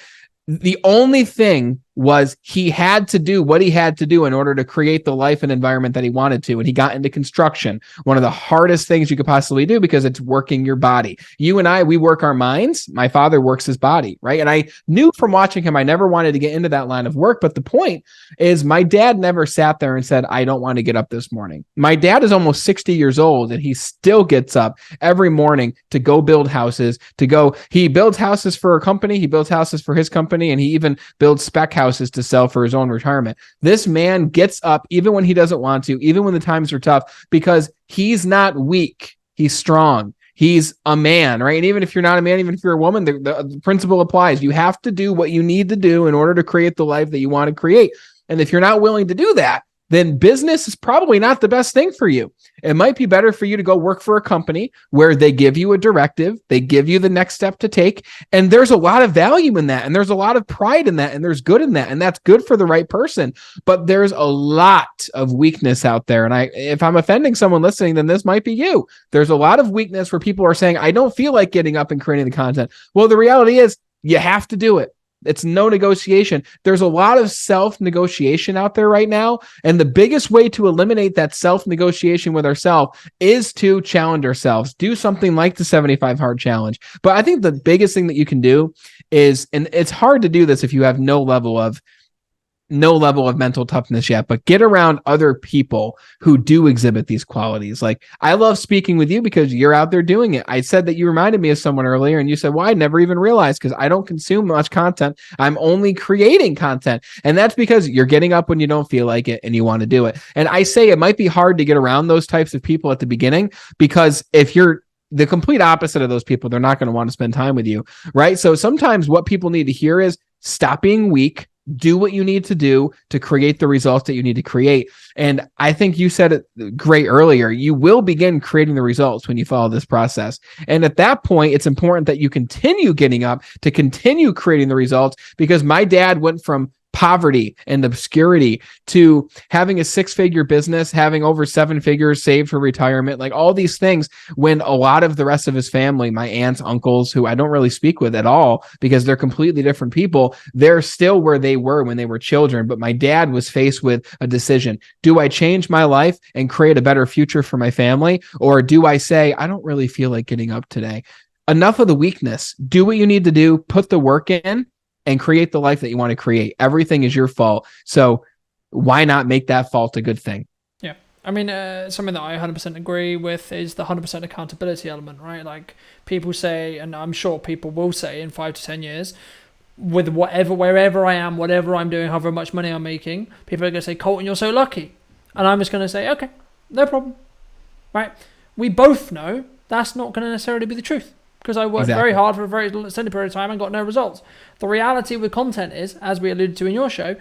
The only thing was he had to do what he had to do in order to create the life and environment that he wanted to. And he got into construction, one of the hardest things you could possibly do because it's working your body. You and I, we work our minds. My father works his body, right? And I knew from watching him, I never wanted to get into that line of work. But the point is, my dad never sat there and said, I don't want to get up this morning. My dad is almost 60 years old and he still gets up every morning to go build houses, he builds houses for a company, he builds houses for his company, and he even builds spec houses to sell for his own retirement. This man gets up even when he doesn't want to, even when the times are tough, because he's not weak. He's strong. He's a man, right? And even if you're not a man, even if you're a woman, the principle applies. You have to do what you need to do in order to create the life that you want to create. And if you're not willing to do that, then business is probably not the best thing for you. It might be better for you to go work for a company where they give you a directive, they give you the next step to take, and there's a lot of value in that, and there's a lot of pride in that, and there's good in that, and that's good for the right person. But there's a lot of weakness out there, and if I'm offending someone listening, then this might be you. There's a lot of weakness where people are saying, I don't feel like getting up and creating the content. Well, the reality is you have to do it. It's no negotiation. There's a lot of self-negotiation out there right now. And the biggest way to eliminate that self-negotiation with ourselves is to challenge ourselves. Do something like the 75 hard challenge. But I think the biggest thing that you can do is, and it's hard to do this if you have no level of mental toughness yet, but get around other people who do exhibit these qualities. Like, I love speaking with you because you're out there doing it. I said that you reminded me of someone earlier and you said, well, I never even realized, because I don't consume much content. I'm only creating content. And that's because you're getting up when you don't feel like it and you want to do it. And I say it might be hard to get around those types of people at the beginning, because if you're the complete opposite of those people, they're not going to want to spend time with you, right? So sometimes what people need to hear is, stop being weak. Do what you need to do to create the results that you need to create. And I think you said it great earlier. You will begin creating the results when you follow this process. And at that point, it's important that you continue getting up to continue creating the results, because my dad went from poverty and obscurity to having a 6-figure business, having over 7 figures saved for retirement, like all these things, when a lot of the rest of his family, my aunts, uncles, who I don't really speak with at all because they're completely different people, they're still where they were when they were children. But my dad was faced with a decision. Do I change my life and create a better future for my family? Or do I say, I don't really feel like getting up today? Enough of the weakness. Do what you need to do, put the work in, and create the life that you want to create. Everything is your fault. So why not make that fault a good thing?
Yeah. I mean, something that I 100% agree with is the 100% accountability element, right? Like, people say, and I'm sure people will say in 5 to 10 years, with wherever I am, whatever I'm doing, however much money I'm making, people are going to say, Colton, you're so lucky. And I'm just going to say, okay, no problem. Right? We both know that's not going to necessarily be the truth, because I worked very hard for a very extended period of time and got no results. The reality with content is, as we alluded to in your show,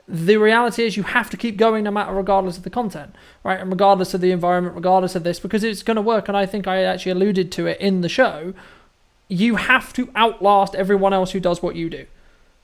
the reality is you have to keep going no matter, regardless of the content, right? And regardless of the environment, regardless of this, because it's going to work. And I think I actually alluded to it in the show. You have to outlast everyone else who does what you do,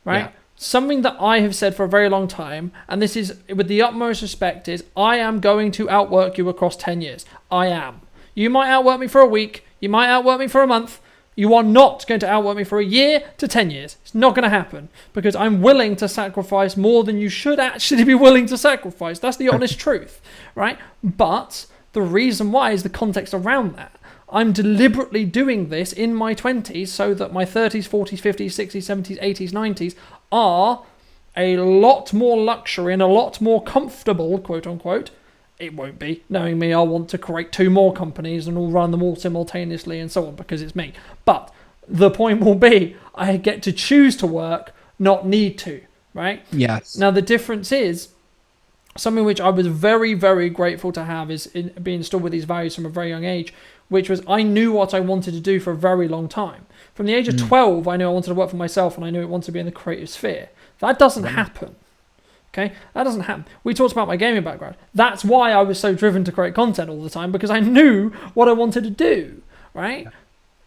right? Yeah. Something that I have said for a very long time, and this is with the utmost respect, is I am going to outwork you across 10 years. I am. You might outwork me for a week. You might outwork me for a month. You are not going to outwork me for a year to 10 years. It's not going to happen because I'm willing to sacrifice more than you should actually be willing to sacrifice. That's the honest truth, right? But the reason why is the context around that. I'm deliberately doing this in my 20s so that my 30s, 40s, 50s, 60s, 70s, 80s, 90s are a lot more luxury and a lot more comfortable, quote unquote. It won't be. Knowing me, I'll want to create 2 more companies and all run them all simultaneously and so on because it's me. But the point will be, I get to choose to work, not need to, right?
Yes.
Now, the difference is, something which I was very, very grateful to have is being instilled with these values from a very young age, which was I knew what I wanted to do for a very long time. From the age of 12, I knew I wanted to work for myself and I knew I wanted to be in the creative sphere. That doesn't happen. Okay, that doesn't happen. We talked about my gaming background. That's why I was so driven to create content all the time, because I knew what I wanted to do, right?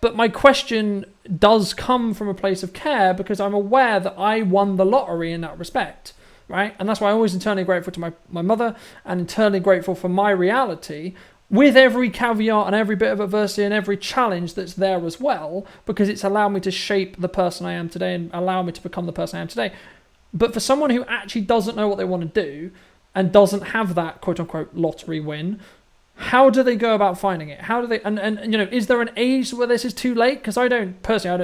But my question does come from a place of care because I'm aware that I won the lottery in that respect, right? And that's why I'm always internally grateful to my mother and internally grateful for my reality, with every caveat and every bit of adversity and every challenge that's there as well, because it's allowed me to shape the person I am today and allow me to become the person I am today. But for someone who actually doesn't know what they want to do and doesn't have that quote-unquote lottery win, how do they go about finding it? How do they, and you know, is there an age where this is too late? Because I don't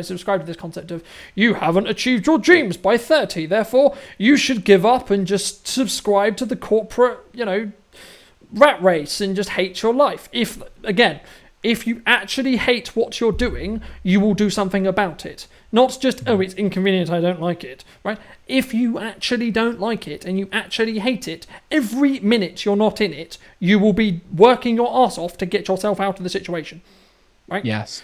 subscribe to this concept of you haven't achieved your dreams by 30, therefore you should give up and just subscribe to the corporate, you know, rat race and just hate your life. If you actually hate what you're doing, you will do something about it. Not just, oh, it's inconvenient, I don't like it, right? If you actually don't like it and you actually hate it, every minute you're not in it, you will be working your ass off to get yourself out of the situation, right?
Yes.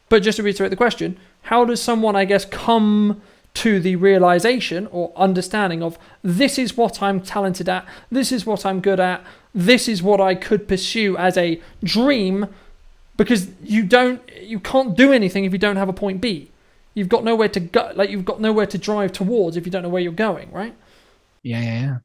But just to reiterate the question, how does someone, I guess, come to the realization or understanding of this is what I'm talented at, this is what I'm good at, this is what I could pursue as a dream, because you can't do anything if you don't have a point B. You've got nowhere to go, like you've got nowhere to drive towards if you don't know where you're going, right?
Yeah.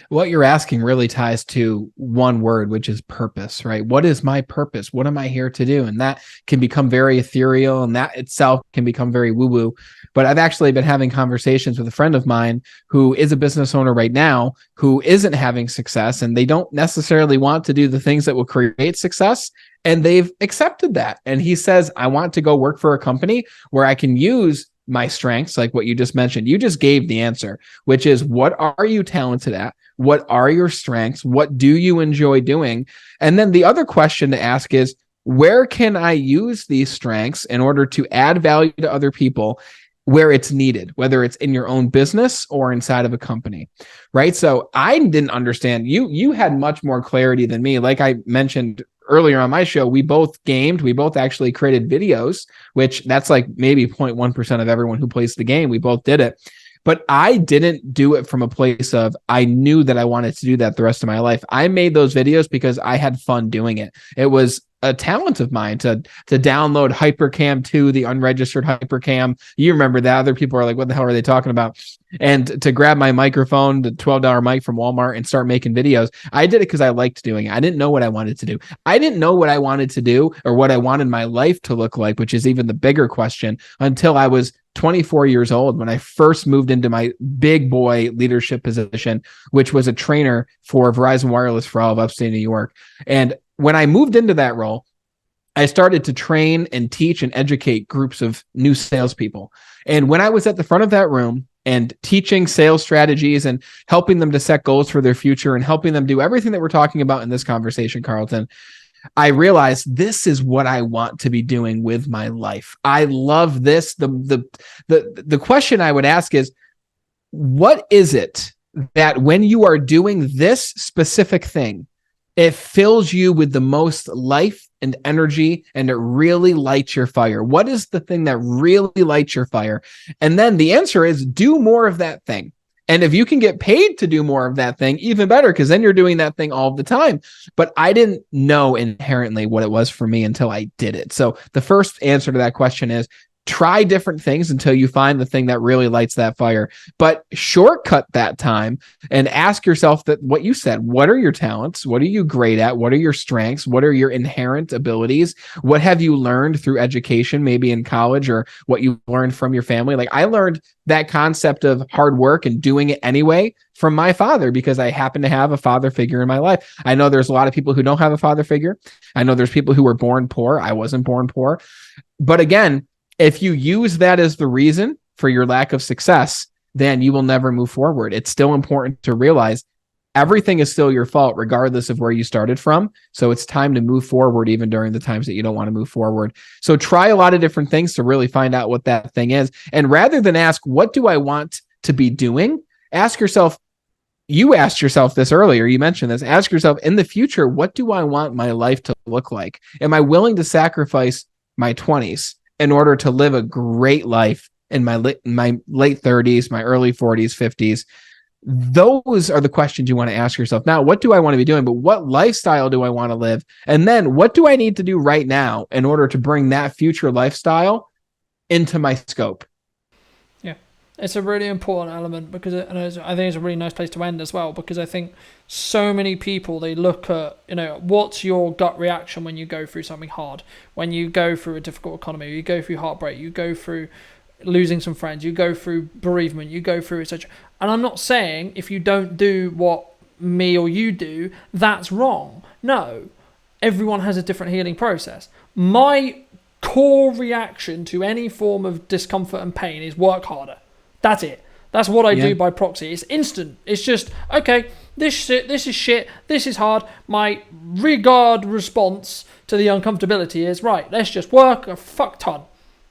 What you're asking really ties to one word, which is purpose, right? What is my purpose? What am I here to do? And that can become very ethereal, and that itself can become very woo-woo. But I've actually been having conversations with a friend of mine who is a business owner right now who isn't having success, and they don't necessarily want to do the things that will create success. And they've accepted that. And he says, I want to go work for a company where I can use my strengths, like what you just mentioned. You just gave the answer, which is, what are you talented at? What are your strengths? What do you enjoy doing? And then the other question to ask is, where can I use these strengths in order to add value to other people where it's needed, whether it's in your own business or inside of a company, right? So I didn't understand. You had much more clarity than me. Like I mentioned earlier on my show, we both gamed. We both actually created videos, which that's like maybe 0.1% of everyone who plays the game. We both did it. But I didn't do it from a place of, I knew that I wanted to do that the rest of my life. I made those videos because I had fun doing it. It was a talent of mine to download Hypercam 2, the unregistered Hypercam. You remember that. Other people are like, what the hell are they talking about? And to grab my microphone, the $12 mic from Walmart, and start making videos. I did it because I liked doing it. I didn't know what I wanted to do. I didn't know what I wanted to do or what I wanted my life to look like, which is even the bigger question, until I was 24 years old when I first moved into my big boy leadership position, which was a trainer for Verizon Wireless for all of upstate New York. And when I moved into that role, I started to train and teach and educate groups of new salespeople. And when I was at the front of that room and teaching sales strategies and helping them to set goals for their future and helping them do everything that we're talking about in this conversation, Carlton, I realized this is what I want to be doing with my life. I love this. The question I would ask is, what is it that when you are doing this specific thing, it fills you with the most life and energy, and it really lights your fire? What is the thing that really lights your fire? And then the answer is, do more of that thing. And if you can get paid to do more of that thing, even better, because then you're doing that thing all the time. But I didn't know inherently what it was for me until I did it. So the first answer to that question is, try different things until you find the thing that really lights that fire, but shortcut that time and ask yourself that what you said, what are your talents? What are you great at? What are your strengths? What are your inherent abilities? What have you learned through education, maybe in college, or what you learned from your family? Like I learned that concept of hard work and doing it anyway from my father, because I happen to have a father figure in my life. I know there's a lot of people who don't have a father figure. I know there's people who were born poor. I wasn't born poor. But again, if you use that as the reason for your lack of success, then you will never move forward. It's still important to realize everything is still your fault, regardless of where you started from. So it's time to move forward, even during the times that you don't want to move forward. So try a lot of different things to really find out what that thing is. And rather than ask, what do I want to be doing? Ask yourself, you asked yourself this earlier, you mentioned this, ask yourself, in the future, what do I want my life to look like? Am I willing to sacrifice my 20s in order to live a great life in my late 30s, my early 40s, 50s? Those are the questions you want to ask yourself. Now, what do I want to be doing? But what lifestyle do I want to live? And then what do I need to do right now in order to bring that future lifestyle into my scope?
Yeah, it's a really important element, because I think it's a really nice place to end as well, because I think so many people, they look at, what's your gut reaction when you go through something hard, when you go through a difficult economy, you go through heartbreak, you go through losing some friends, you go through bereavement, you go through etc. And I'm not saying if you don't do what me or you do, that's wrong. No, everyone has a different healing process. My core reaction to any form of discomfort and pain is work harder. That's it. That's what I do by proxy. It's instant. It's just, okay, this is shit, this is hard. My regard response to the uncomfortability is, right, let's just work a fuck ton,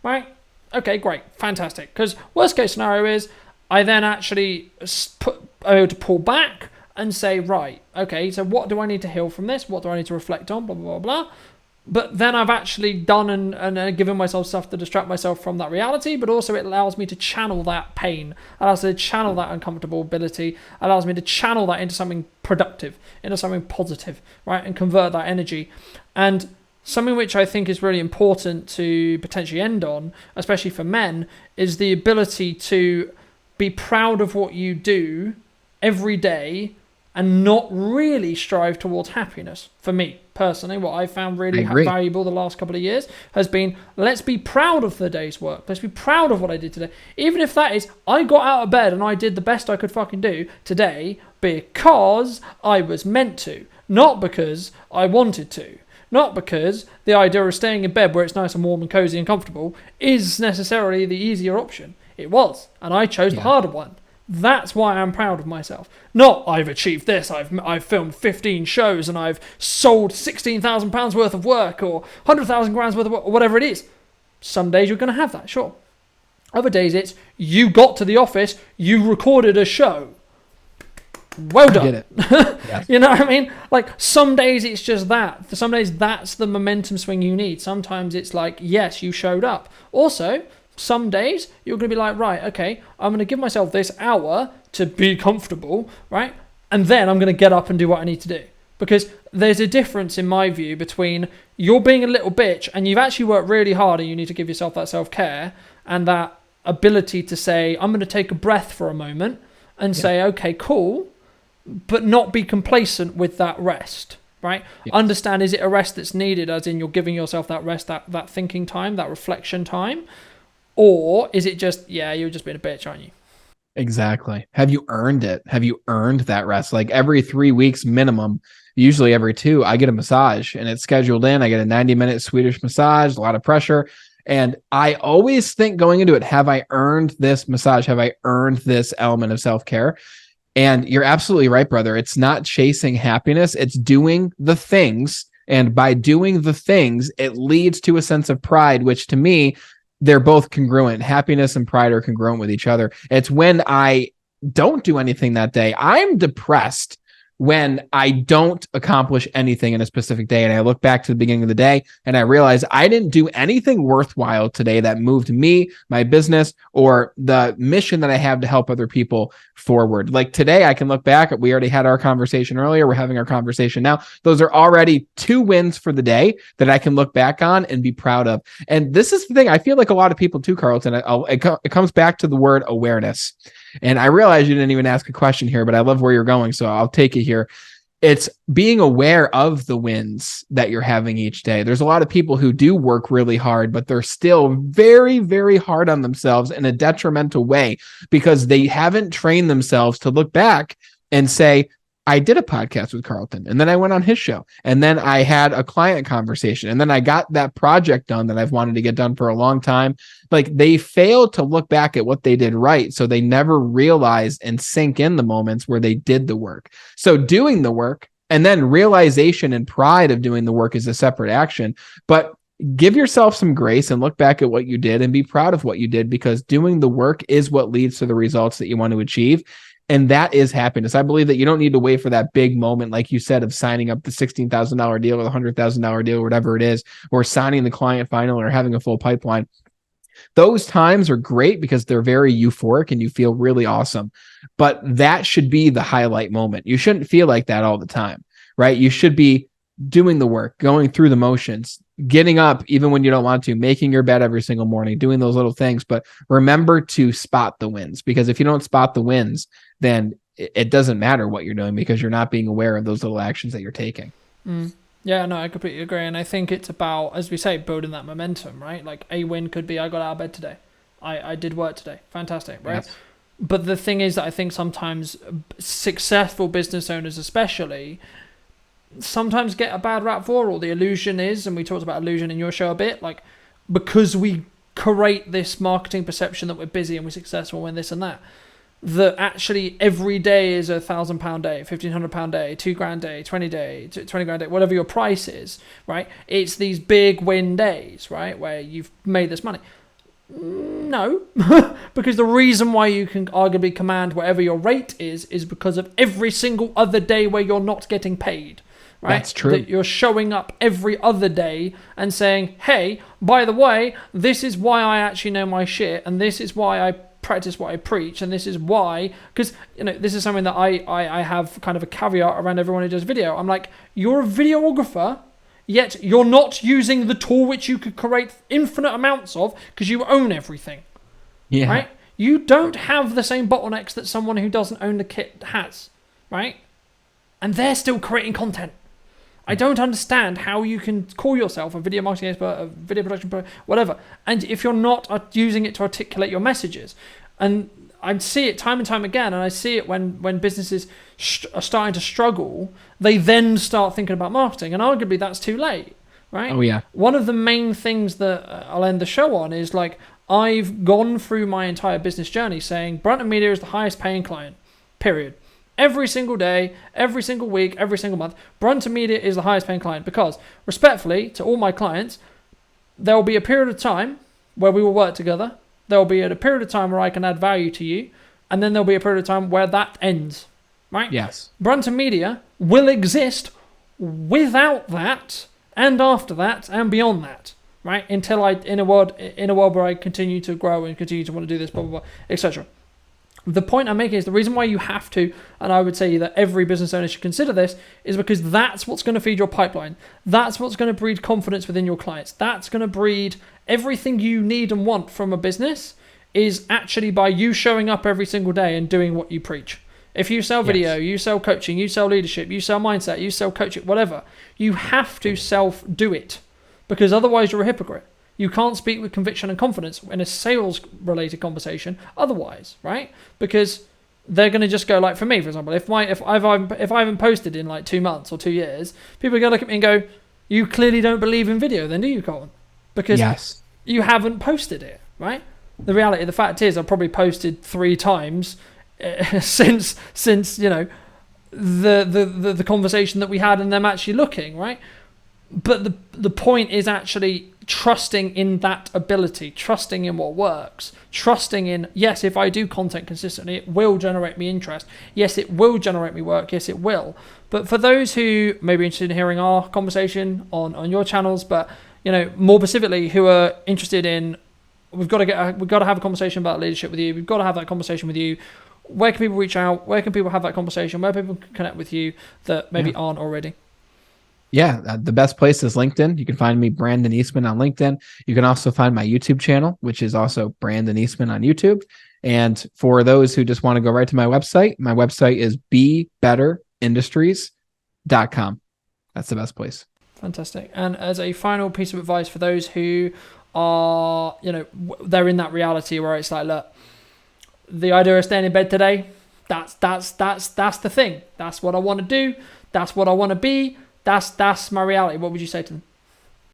right? Okay, great, fantastic. Because worst case scenario is I then actually able to pull back and say, right, okay, so what do I need to heal from this? What do I need to reflect on? Blah, blah, blah, blah. But then I've actually done and given myself stuff to distract myself from that reality, but also it allows me to channel that pain, allows me to channel that uncomfortability, allows me to channel that into something productive, into something positive, right? And convert that energy. And something which I think is really important to potentially end on, especially for men, is the ability to be proud of what you do every day and not really strive towards happiness. For me, personally, what I found really valuable the last couple of years has been, let's be proud of the day's work. Let's be proud of what I did today. Even if that is, I got out of bed and I did the best I could fucking do today because I was meant to, not because I wanted to. Not because the idea of staying in bed where it's nice and warm and cozy and comfortable is necessarily the easier option. It was, and I chose the harder one. That's why I'm proud of myself. Not I've achieved this, I've filmed 15 shows and I've sold £16,000 worth of work or 100,000 grams worth of work, or whatever it is. Some days you're going to have that, sure. Other days it's you got to the office, you recorded a show. Well done. Get it. Yes. You know what I mean? Like, some days it's just that. For some days that's the momentum swing you need. Sometimes it's like, yes, you showed up. Also, some days you're going to be like, right, okay, I'm going to give myself this hour to be comfortable, right? And then I'm going to get up and do what I need to do. Because there's a difference, in my view, between you're being a little bitch and you've actually worked really hard and you need to give yourself that self-care and that ability to say, I'm going to take a breath for a moment and say, okay, cool, but not be complacent with that rest, right? Yes. Understand, is it a rest that's needed, as in you're giving yourself that rest, that thinking time, that reflection time? Or is it just, you're just being a bitch, aren't you?
Exactly. Have you earned it? Have you earned that rest? Like every 3 weeks minimum, usually every 2, I get a massage and it's scheduled in. I get a 90-minute Swedish massage, a lot of pressure. And I always think going into it, have I earned this massage? Have I earned this element of self-care? And you're absolutely right, brother. It's not chasing happiness. It's doing the things. And by doing the things, it leads to a sense of pride, which to me, they're both congruent. Happiness and pride are congruent with each other. It's when I don't do anything that day, I'm depressed when I don't accomplish anything in a specific day. And I look back to the beginning of the day and I realize I didn't do anything worthwhile today that moved me, my business, or the mission that I have to help other people forward. Like today, I can look back. We already had our conversation earlier. We're having our conversation now. Those are already 2 wins for the day that I can look back on and be proud of. And this is the thing. I feel like a lot of people too, Carlton, it comes back to the word awareness. And I realize you didn't even ask a question here, but I love where you're going, so I'll take it here. It's being aware of the wins that you're having each day. There's a lot of people who do work really hard, but they're still very, very hard on themselves in a detrimental way because they haven't trained themselves to look back and say, I did a podcast with Carlton, and then I went on his show, and then I had a client conversation, and then I got that project done that I've wanted to get done for a long time. Like they failed to look back at what they did right. So they never realized and sink in the moments where they did the work. So doing the work and then realization and pride of doing the work is a separate action, but give yourself some grace and look back at what you did and be proud of what you did, because doing the work is what leads to the results that you want to achieve. And that is happiness. I believe that you don't need to wait for that big moment, like you said, of signing up the $16,000 deal or the $100,000 deal, or whatever it is, or signing the client final or having a full pipeline. Those times are great because they're very euphoric and you feel really awesome. But that should be the highlight moment. You shouldn't feel like that all the time, right? You should be doing the work, going through the motions, getting up even when you don't want to, making your bed every single morning, doing those little things. But remember to spot the wins, because if you don't spot the wins, then it doesn't matter what you're doing because you're not being aware of those little actions that you're taking.
Yeah, no, I completely agree. And I think it's about, as we say, building that momentum, right? Like a win could be, I got out of bed today. I did work today. Fantastic, right? Yes. But the thing is that I think sometimes successful business owners especially sometimes get a bad rap for all. The illusion is, and we talked about illusion in your show a bit, like because we create this marketing perception that we're busy and we're successful and this and that, that actually every day is £1,000 day, £1,500 day, £2,000 day, 20 day, 20 grand day, whatever your price is, right? It's these big win days, right? Where you've made this money. No, because the reason why you can arguably command whatever your rate is because of every single other day where you're not getting paid. Right?
That's true.
That you're showing up every other day and saying, hey, by the way, this is why I actually know my shit, and this is why I practice what I preach, and this is why, because this is something that I have kind of a caveat around everyone who does video. I'm like, you're a videographer, yet you're not using the tool which you could create infinite amounts of because you own everything.
Yeah.
Right? You don't have the same bottlenecks that someone who doesn't own the kit has, right? And they're still creating content. I don't understand how you can call yourself a video marketing expert, a video production pro, whatever, and if you're not using it to articulate your messages. And I see it time and time again, and I see it when businesses are starting to struggle, they then start thinking about marketing, and arguably that's too late, right?
Oh, yeah.
One of the main things that I'll end the show on is, like, I've gone through my entire business journey saying Brandon Media is the highest paying client, period. Every single day, every single week, every single month, Brandon Media is the highest paying client because, respectfully to all my clients, there will be a period of time where we will work together. There will be a period of time where I can add value to you, and then there'll be a period of time where that ends, right?
Yes.
Brandon Media will exist without that, and after that, and beyond that, right? Until in a world where I continue to grow and continue to want to do this, blah blah blah, etc. The point I'm making is the reason why you have to, and I would say that every business owner should consider this, is because that's what's going to feed your pipeline. That's what's going to breed confidence within your clients. That's going to breed everything you need and want from a business, is actually by you showing up every single day and doing what you preach. If you sell video, you sell coaching, you sell leadership, you sell mindset, you sell coaching, whatever, you have to self-do it, because otherwise you're a hypocrite. You can't speak with conviction and confidence in a sales-related conversation otherwise, right? Because they're going to just go, like, for me, for example, if I haven't posted in like 2 months or 2 years, people are going to look at me and go, you clearly don't believe in video then, do you, Colin? Because you haven't posted it, right? The reality, the fact is, I've probably posted 3 times since the conversation that we had and them actually looking, right? But the point is actually trusting in that ability, trusting in what works, trusting in, yes, if I do content consistently, it will generate me interest. Yes, it will generate me work. Yes, it will. But for those who may be interested in hearing our conversation on your channels, but more specifically, who are interested in, we've got to have a conversation about leadership with you. We've got to have that conversation with you. Where can people reach out? Where can people have that conversation? Where people can connect with you that maybe aren't already?
Yeah, the best place is LinkedIn. You can find me, Brandon Eastman, on LinkedIn. You can also find my YouTube channel, which is also Brandon Eastman on YouTube. And for those who just want to go right to my website is bebetterindustriescom. That's the best place.
Fantastic. And as a final piece of advice for those who are, they're in that reality where it's like, look, the idea of staying in bed today, that's the thing. That's what I want to do. That's what I want to be. That's my reality. What would you say to them?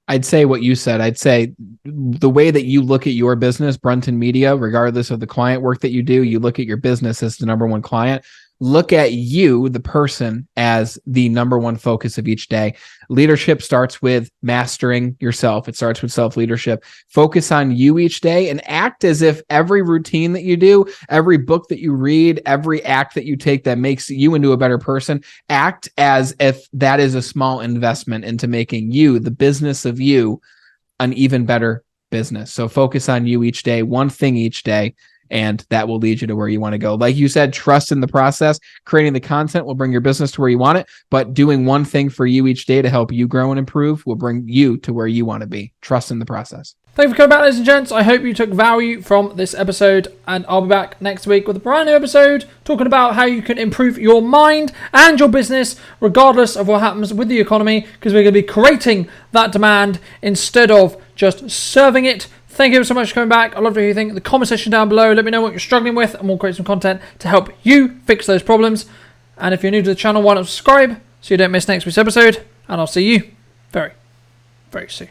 I'd say what you said. I'd say the way that you look at your business, Brunton Media, regardless of the client work that you do, you look at your business as the number one client. Look at you, the person, as the number one focus of each day. Leadership starts with mastering yourself. It starts with self-leadership. Focus on you each day and act as if every routine that you do, every book that you read, every act that you take that makes you into a better person, act as if that is a small investment into making you, the business of you, an even better business. So focus on you each day, one thing each day, and that will lead you to where you want to go. Like you said, trust in the process. Creating the content will bring your business to where you want it, but doing one thing for you each day to help you grow and improve will bring you to where you want to be. Trust in the process.
Thank you for coming back, ladies and gents. I hope you took value from this episode, and I'll be back next week with a brand new episode talking about how you can improve your mind and your business regardless of what happens with the economy, because we're going to be creating that demand instead of just serving it. Thank you so much for coming back. I'd love to hear what you think in the comment section down below. Let me know what you're struggling with, and we'll create some content to help you fix those problems. And if you're new to the channel, why not subscribe so you don't miss next week's episode, and I'll see you very, very soon.